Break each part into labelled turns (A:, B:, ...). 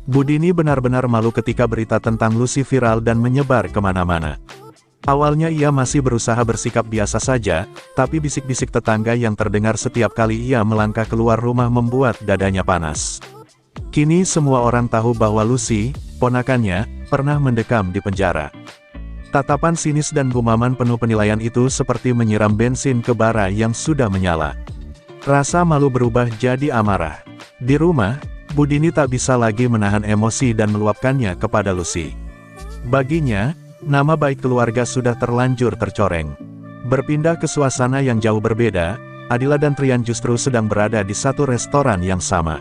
A: Budini benar-benar malu ketika berita tentang Lucy viral dan menyebar kemana-mana. Awalnya ia masih berusaha bersikap biasa saja, tapi bisik-bisik tetangga yang terdengar setiap kali ia melangkah keluar rumah membuat dadanya panas. Kini semua orang tahu bahwa Lucy, ponakannya, pernah mendekam di penjara. Tatapan sinis dan gumaman penuh penilaian itu seperti menyiram bensin ke bara yang sudah menyala. Rasa malu berubah jadi amarah. Di rumah, Budini tak bisa lagi menahan emosi dan meluapkannya kepada Lucy. Baginya, nama baik keluarga sudah terlanjur tercoreng. Berpindah ke suasana yang jauh berbeda, Adila dan Trian justru sedang berada di satu restoran yang sama.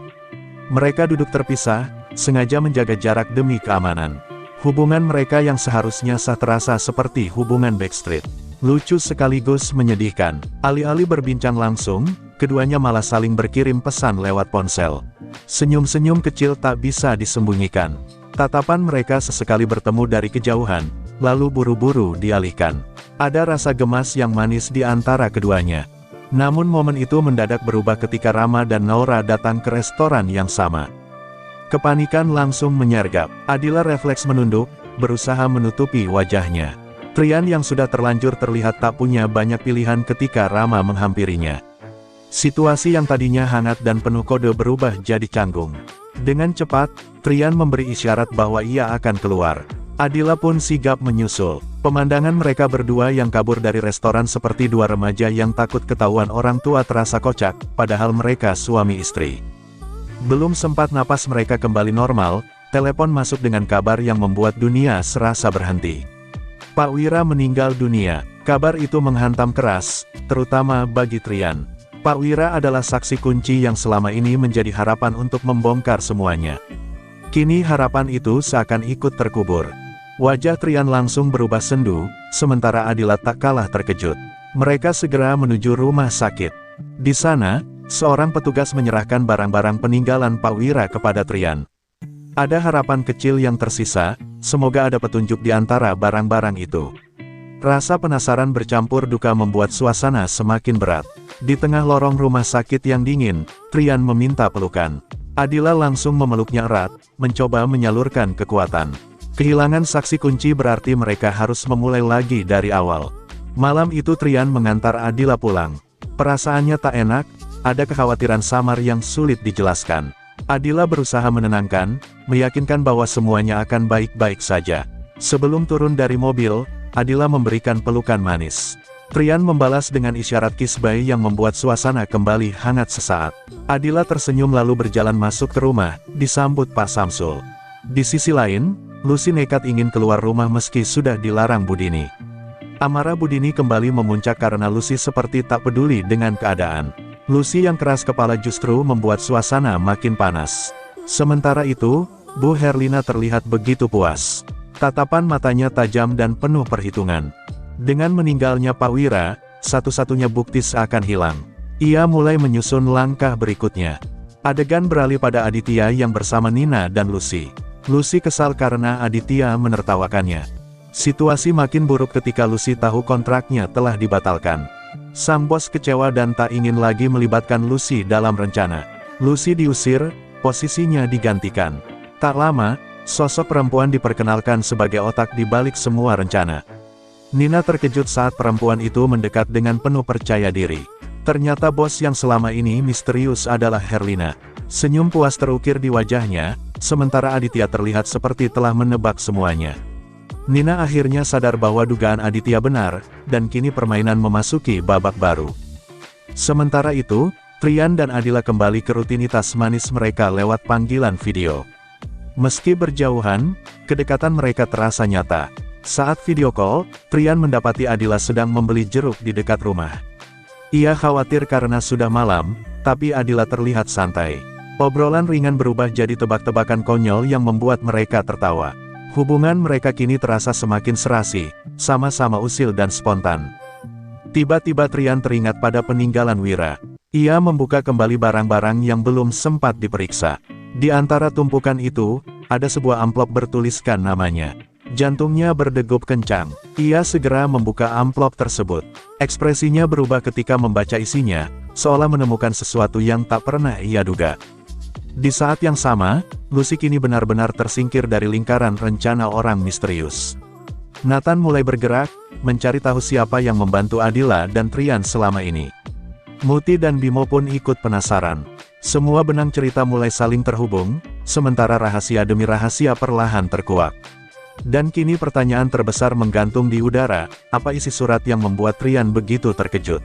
A: Mereka duduk terpisah, sengaja menjaga jarak demi keamanan. Hubungan mereka yang seharusnya sah terasa seperti hubungan backstreet. Lucu sekaligus menyedihkan. Alih-alih berbincang langsung, keduanya malah saling berkirim pesan lewat ponsel. Senyum-senyum kecil tak bisa disembunyikan. Tatapan mereka sesekali bertemu dari kejauhan, lalu buru-buru dialihkan. Ada rasa gemas yang manis di antara keduanya. Namun momen itu mendadak berubah ketika Rama dan Naura datang ke restoran yang sama. Kepanikan langsung menyergap. Adila refleks menunduk, berusaha menutupi wajahnya. Trian yang sudah terlanjur terlihat tak punya banyak pilihan ketika Rama menghampirinya. Situasi yang tadinya hangat dan penuh kode berubah jadi canggung. Dengan cepat, Trian memberi isyarat bahwa ia akan keluar. Adila pun sigap menyusul. Pemandangan mereka berdua yang kabur dari restoran seperti dua remaja yang takut ketahuan orang tua terasa kocak, padahal mereka suami istri. Belum sempat napas mereka kembali normal, telepon masuk dengan kabar yang membuat dunia serasa berhenti. Pak Wira meninggal dunia. Kabar itu menghantam keras, terutama bagi Trian. Pak Wira adalah saksi kunci yang selama ini menjadi harapan untuk membongkar semuanya. Kini harapan itu seakan ikut terkubur. Wajah Trian langsung berubah sendu, sementara Adila tak kalah terkejut. Mereka segera menuju rumah sakit. Di sana, seorang petugas menyerahkan barang-barang peninggalan Pak Wira kepada Trian. Ada harapan kecil yang tersisa, semoga ada petunjuk di antara barang-barang itu. Rasa penasaran bercampur duka membuat suasana semakin berat. Di tengah lorong rumah sakit yang dingin, Trian meminta pelukan. Adila langsung memeluknya erat, mencoba menyalurkan kekuatan. Kehilangan saksi kunci berarti mereka harus memulai lagi dari awal. Malam itu Trian mengantar Adila pulang. Perasaannya tak enak, ada kekhawatiran samar yang sulit dijelaskan. Adila berusaha menenangkan, meyakinkan bahwa semuanya akan baik-baik saja. Sebelum turun dari mobil, Adila memberikan pelukan manis. Trian membalas dengan isyarat kisbay yang membuat suasana kembali hangat sesaat. Adila tersenyum lalu berjalan masuk ke rumah, disambut Pak Samsul. Di sisi lain, Lucy nekat ingin keluar rumah meski sudah dilarang Budini. Amarah Budini kembali memuncak karena Lucy seperti tak peduli dengan keadaan. Lucy yang keras kepala justru membuat suasana makin panas. Sementara itu, Bu Herlina terlihat begitu puas. Tatapan matanya tajam dan penuh perhitungan. Dengan meninggalnya Pak Wira, satu-satunya bukti seakan hilang. Ia mulai menyusun langkah berikutnya. Adegan beralih pada Aditya yang bersama Nina dan Lucy. Lucy kesal karena Aditya menertawakannya. Situasi makin buruk ketika Lucy tahu kontraknya telah dibatalkan. Sang bos kecewa dan tak ingin lagi melibatkan Lucy dalam rencana. Lucy diusir, posisinya digantikan. Tak lama, sosok perempuan diperkenalkan sebagai otak di balik semua rencana. Nina terkejut saat perempuan itu mendekat dengan penuh percaya diri. Ternyata bos yang selama ini misterius adalah Herlina. Senyum puas terukir di wajahnya, sementara Aditya terlihat seperti telah menebak semuanya. Nina akhirnya sadar bahwa dugaan Aditya benar, dan kini permainan memasuki babak baru. Sementara itu, Trian dan Adila kembali ke rutinitas manis mereka lewat panggilan video. Meski berjauhan, kedekatan mereka terasa nyata. Saat video call, Trian mendapati Adila sedang membeli jeruk di dekat rumah. Ia khawatir karena sudah malam, tapi Adila terlihat santai. Obrolan ringan berubah jadi tebak-tebakan konyol yang membuat mereka tertawa. Hubungan mereka kini terasa semakin serasi, sama-sama usil dan spontan. Tiba-tiba Trian teringat pada peninggalan Wira. Ia membuka kembali barang-barang yang belum sempat diperiksa. Di antara tumpukan itu, ada sebuah amplop bertuliskan namanya. Jantungnya berdegup kencang. Ia segera membuka amplop tersebut. Ekspresinya berubah ketika membaca isinya, seolah menemukan sesuatu yang tak pernah ia duga. Di saat yang sama, Lucy kini benar-benar tersingkir dari lingkaran rencana orang misterius. Nathan mulai bergerak, mencari tahu siapa yang membantu Adila dan Trian selama ini. Muti dan Bimo pun ikut penasaran. Semua benang cerita mulai saling terhubung, sementara rahasia demi rahasia perlahan terkuak. Dan kini pertanyaan terbesar menggantung di udara, apa isi surat yang membuat Trian begitu terkejut?